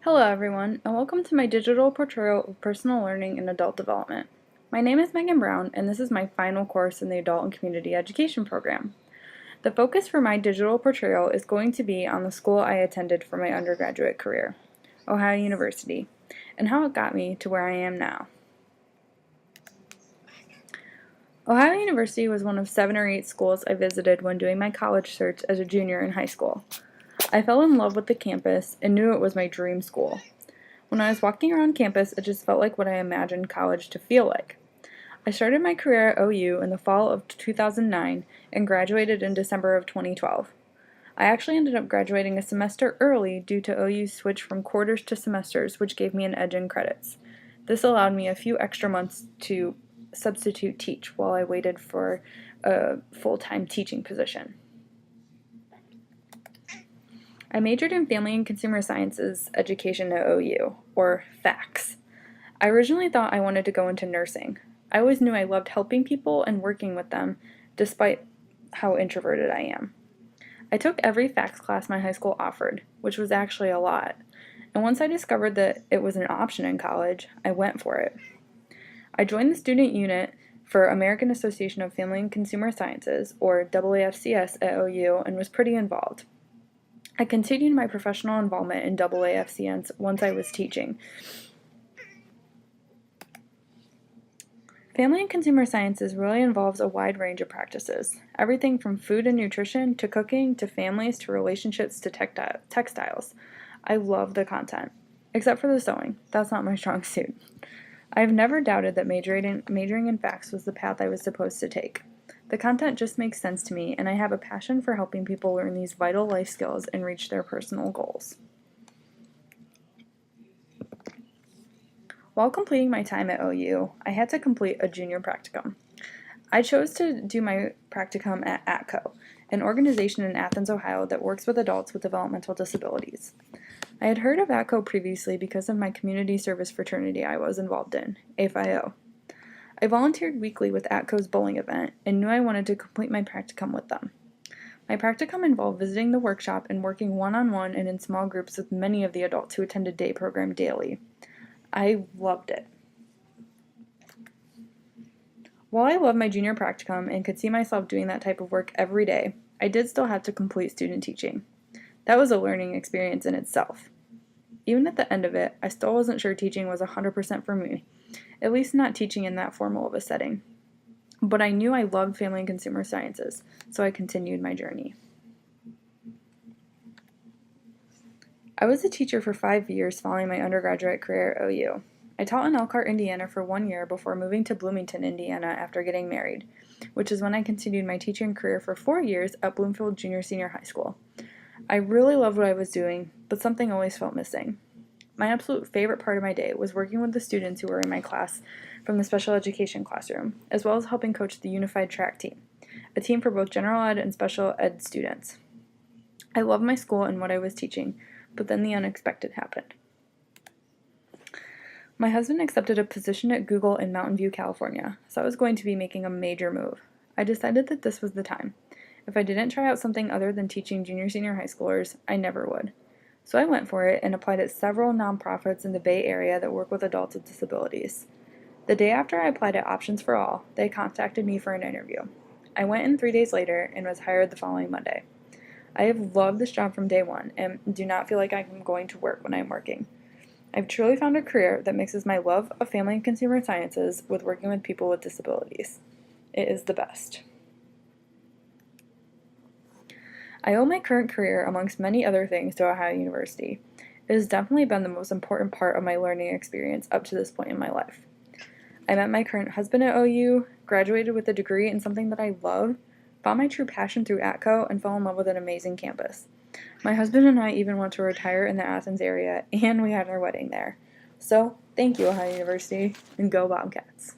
Hello everyone, and welcome to my digital portrayal of personal learning and adult development. My name is Megan Brown, and this is my final course in the Adult and Community Education program. The focus for my digital portrayal is going to be on the school I attended for my undergraduate career, Ohio University, and how it got me to where I am now. Ohio University was one of 7 or 8 schools I visited when doing my college search as a junior in high school. I fell in love with the campus and knew it was my dream school. When I was walking around campus, it just felt like what I imagined college to feel like. I started my career at OU in the fall of 2009 and graduated in December of 2012. I actually ended up graduating a semester early due to OU's switch from quarters to semesters, which gave me an edge in credits. This allowed me a few extra months to substitute teach while I waited for a full-time teaching position. I majored in Family and Consumer Sciences Education at OU, or FACS. I originally thought I wanted to go into nursing. I always knew I loved helping people and working with them, despite how introverted I am. I took every FACS class my high school offered, which was actually a lot. And once I discovered that it was an option in college, I went for it. I joined the student unit for American Association of Family and Consumer Sciences, or AAFCS, at OU and was pretty involved. I continued my professional involvement in AAFCS once I was teaching. Family and Consumer Sciences really involves a wide range of practices, everything from food and nutrition to cooking to families to relationships to textiles. I love the content, except for the sewing. That's not my strong suit. I've never doubted that majoring in FACS was the path I was supposed to take. The content just makes sense to me, and I have a passion for helping people learn these vital life skills and reach their personal goals. While completing my time at OU, I had to complete a junior practicum. I chose to do my practicum at ATCO, an organization in Athens, Ohio that works with adults with developmental disabilities. I had heard of ATCO previously because of my community service fraternity I was involved in, AFIO. I volunteered weekly with ATCO's bowling event and knew I wanted to complete my practicum with them. My practicum involved visiting the workshop and working one-on-one and in small groups with many of the adults who attended day program daily. I loved it. While I loved my junior practicum and could see myself doing that type of work every day, I did still have to complete student teaching. That was a learning experience in itself. Even at the end of it, I still wasn't sure teaching was 100% for me, at least not teaching in that formal of a setting. But I knew I loved Family and Consumer Sciences, so I continued my journey. I was a teacher for 5 years following my undergraduate career at OU. I taught in Elkhart, Indiana for 1 year before moving to Bloomington, Indiana after getting married, which is when I continued my teaching career for 4 years at Bloomfield Junior High School. I really loved what I was doing, but something always felt missing. My absolute favorite part of my day was working with the students who were in my class from the special education classroom, as well as helping coach the unified track team, a team for both general ed and special ed students. I loved my school and what I was teaching, but then the unexpected happened. My husband accepted a position at Google in Mountain View, California, so I was going to be making a major move. I decided that this was the time. If I didn't try out something other than teaching senior high schoolers, I never would. So I went for it and applied at several nonprofits in the Bay Area that work with adults with disabilities. The day after I applied at Options for All, they contacted me for an interview. I went in 3 days later and was hired the following Monday. I have loved this job from day one and do not feel like I'm going to work when I'm working. I've truly found a career that mixes my love of family and consumer sciences with working with people with disabilities. It is the best. I owe my current career, amongst many other things, to Ohio University. It has definitely been the most important part of my learning experience up to this point in my life. I met my current husband at OU, graduated with a degree in something that I love, found my true passion through ATCO, and fell in love with an amazing campus. My husband and I even want to retire in the Athens area, and we had our wedding there. So, thank you, Ohio University, and go Bobcats!